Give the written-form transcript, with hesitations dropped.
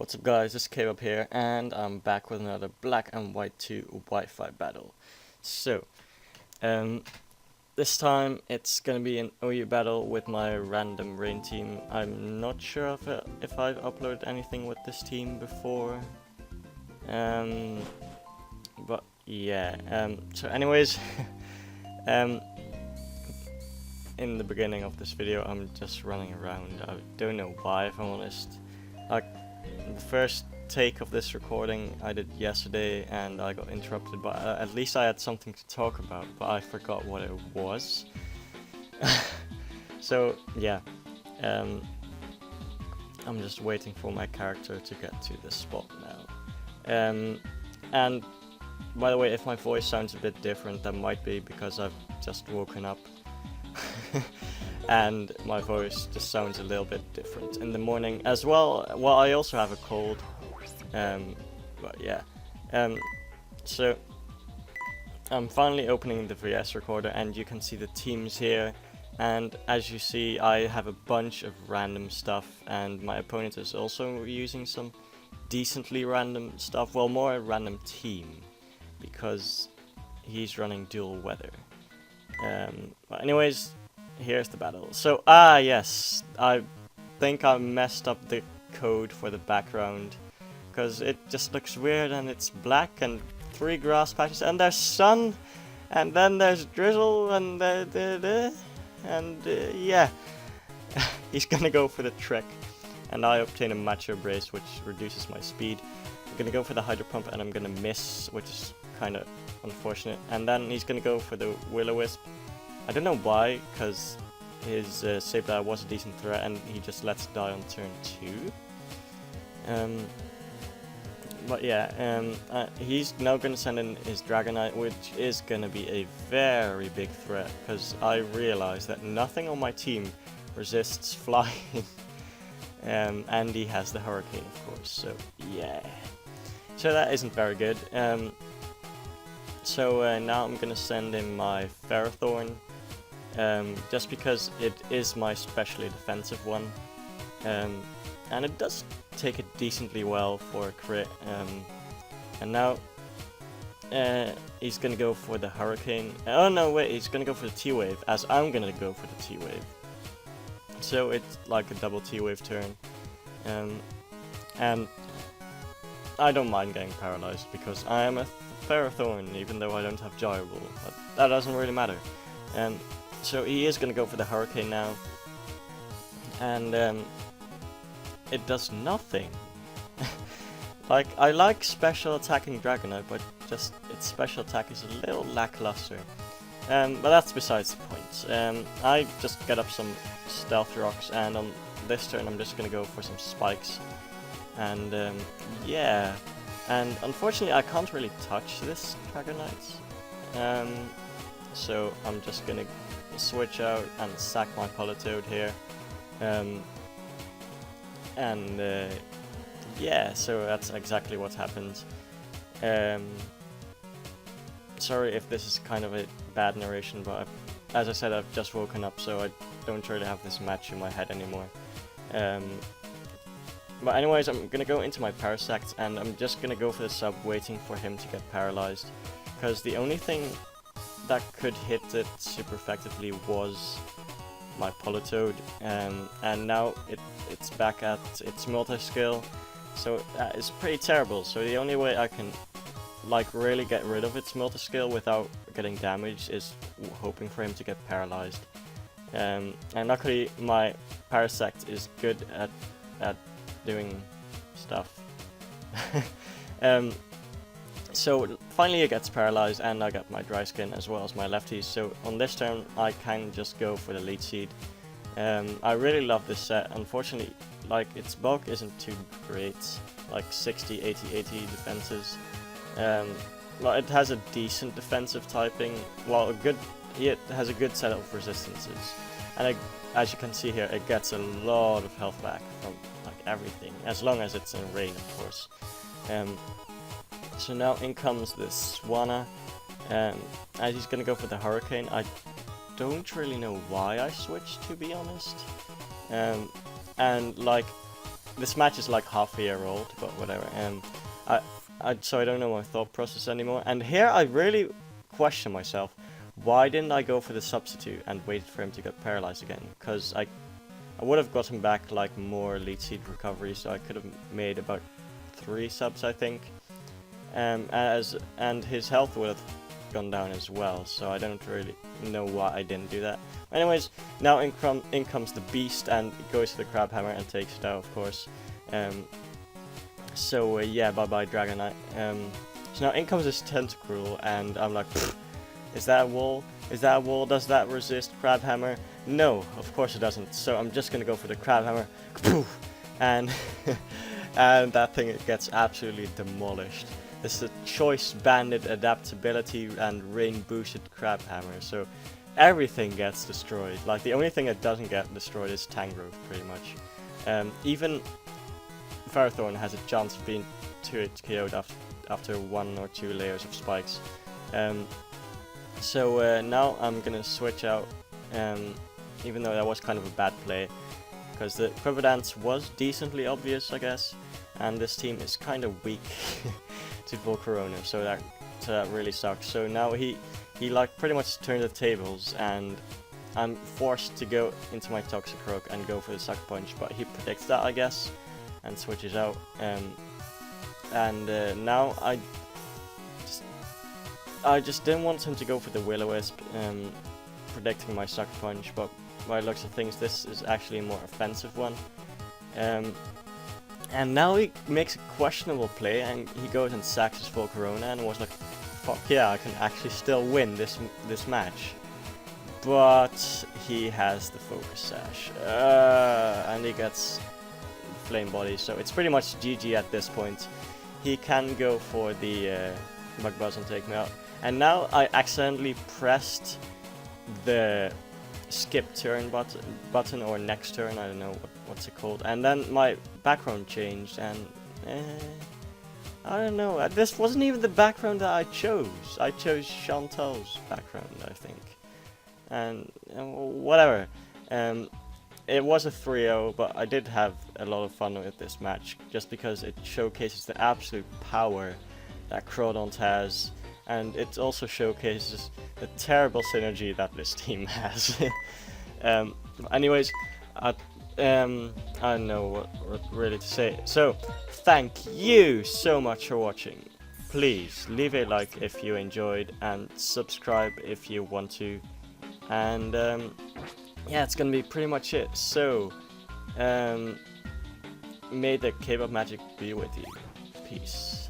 What's up guys, this is K-Up here, and I'm back with another Black and White 2 Wi-Fi battle. So, this time it's gonna be an OU battle with my random rain team. I'm not sure if I've uploaded anything with this team before. But yeah, so anyways, in the beginning of this video I'm just running around. I don't know why, if I'm honest. The first take of this recording I did yesterday and I got interrupted, but at least I had something to talk about, but I forgot what it was. So yeah, I'm just waiting for my character to get to this spot now. And by the way, if my voice sounds a bit different, that might be because I've just woken up. And my voice just sounds a little bit different in the morning as well. Well, I also have a cold, but yeah. So I'm finally opening the VS recorder and you can see the teams here, and as you see I have a bunch of random stuff and my opponent is also using some decently random stuff, well, more a random team because he's running dual weather. But anyways, here's the battle. So, yes, I think I messed up the code for the background because it just looks weird and it's black and 3 grass patches and there's sun and then there's drizzle and yeah. He's gonna go for the trick and I obtain a macho brace which reduces my speed. I'm gonna go for the hydro pump and I'm gonna miss, which is kind of unfortunate, and then he's gonna go for the will-o-wisp. I don't know why, because his save die was a decent threat and he just lets die on turn 2. But yeah, he's now going to send in his Dragonite, which is going to be a very big threat, because I realize that nothing on my team resists flying. And he has the Hurricane, of course, so yeah. So that isn't very good. So now I'm going to send in my Ferrothorn. Just because it is my specially defensive one, and it does take it decently well for a crit, and now he's gonna go for the Hurricane. Oh no, wait, he's gonna go for the T-Wave, as I'm gonna go for the T-Wave. So it's like a double T-Wave turn, and I don't mind getting paralyzed because I am a Ferrothorn, even though I don't have Gyro Ball, but that doesn't really matter. So he is going to go for the Hurricane now, and it does nothing. Like, I like special attacking Dragonite, but just its special attack is a little lackluster. But that's besides the point. I just get up some Stealth Rocks, and on this turn I'm just going to go for some Spikes. And yeah, and unfortunately I can't really touch this Dragonite. So I'm just going to switch out and sack my Politoed here, yeah, so that's exactly what happened. Sorry if this is kind of a bad narration, but as I said, I've just woken up, so I don't really have this match in my head anymore. But anyways, I'm gonna go into my Parasect and I'm just gonna go for the sub, waiting for him to get paralyzed, because the only thing that could hit it super effectively was my Politoed, and now it's back at its multi-skill, so that is pretty terrible. So the only way I can like really get rid of its multi-skill without getting damaged is hoping for him to get paralyzed, and luckily my Parasect is good at doing stuff. So finally it gets paralyzed and I got my Dry Skin as well as my lefties, so on this turn I can just go for the Leech Seed. I really love this set. Unfortunately, like, its bulk isn't too great, like 60, 80, 80 defenses. Well, it has a decent defensive typing, well, it has a good set of resistances, and as you can see here, it gets a lot of health back from like everything, as long as it's in rain, of course. So now in comes this Swanna, and he's gonna go for the Hurricane. I don't really know why I switched, to be honest. And like, this match is like half a year old, but whatever. So I don't know my thought process anymore. And here I really question myself. Why didn't I go for the substitute and wait for him to get paralyzed again? Because I would have gotten back like more Elite Seed recovery, so I could have made about 3 subs, I think. And his health would have gone down as well, so I don't really know why I didn't do that. Anyways, now in comes the Beast and goes to the Crab Hammer and takes it out, of course. Yeah, bye-bye Dragonite. So now in comes this Tentacruel, and I'm like, is that a wall? Is that a wall? Does that resist Crab Hammer? No, of course it doesn't. So I'm just gonna go for the Crab Hammer, and and that thing gets absolutely demolished. This is a Choice Banded Adaptability and Rain Boosted Crab Hammer, so everything gets destroyed. Like, the only thing that doesn't get destroyed is Tangrowth, pretty much. Even Ferrothorn has a chance of being 2-hit KO'd after 1 or 2 layers of spikes. Now I'm gonna switch out, even though that was kind of a bad play, because the Quiver was decently obvious, I guess, and this team is kind of weak to Volcarona, so that really sucks. So now he like pretty much turned the tables, and I'm forced to go into my Toxicroak and go for the Sucker Punch, but he predicts that, I guess, and switches out. Now I just didn't want him to go for the Will-O-Wisp, predicting my Sucker Punch, but by the looks of things this is actually a more offensive one. And now he makes a questionable play, and he goes and sacks his Volcarona, and was like, fuck yeah, I can actually still win this match. But he has the Focus Sash, and he gets Flame Body, so it's pretty much GG at this point. He can go for the Bug Buzz and take me out. And now I accidentally pressed the skip turn button or next turn, I don't know what's it called, and then my background changed, and I don't know, this wasn't even the background that I chose. I chose Chantal's background, I think, and whatever. It was a 3-0, but I did have a lot of fun with this match, just because it showcases the absolute power that Crawdont has, and it also showcases the terrible synergy that this team has. Anyways, I don't know what really to say. So, thank you so much for watching. Please leave a like if you enjoyed, and subscribe if you want to. And yeah, it's gonna be pretty much it. So, may the K-pop magic be with you. Peace.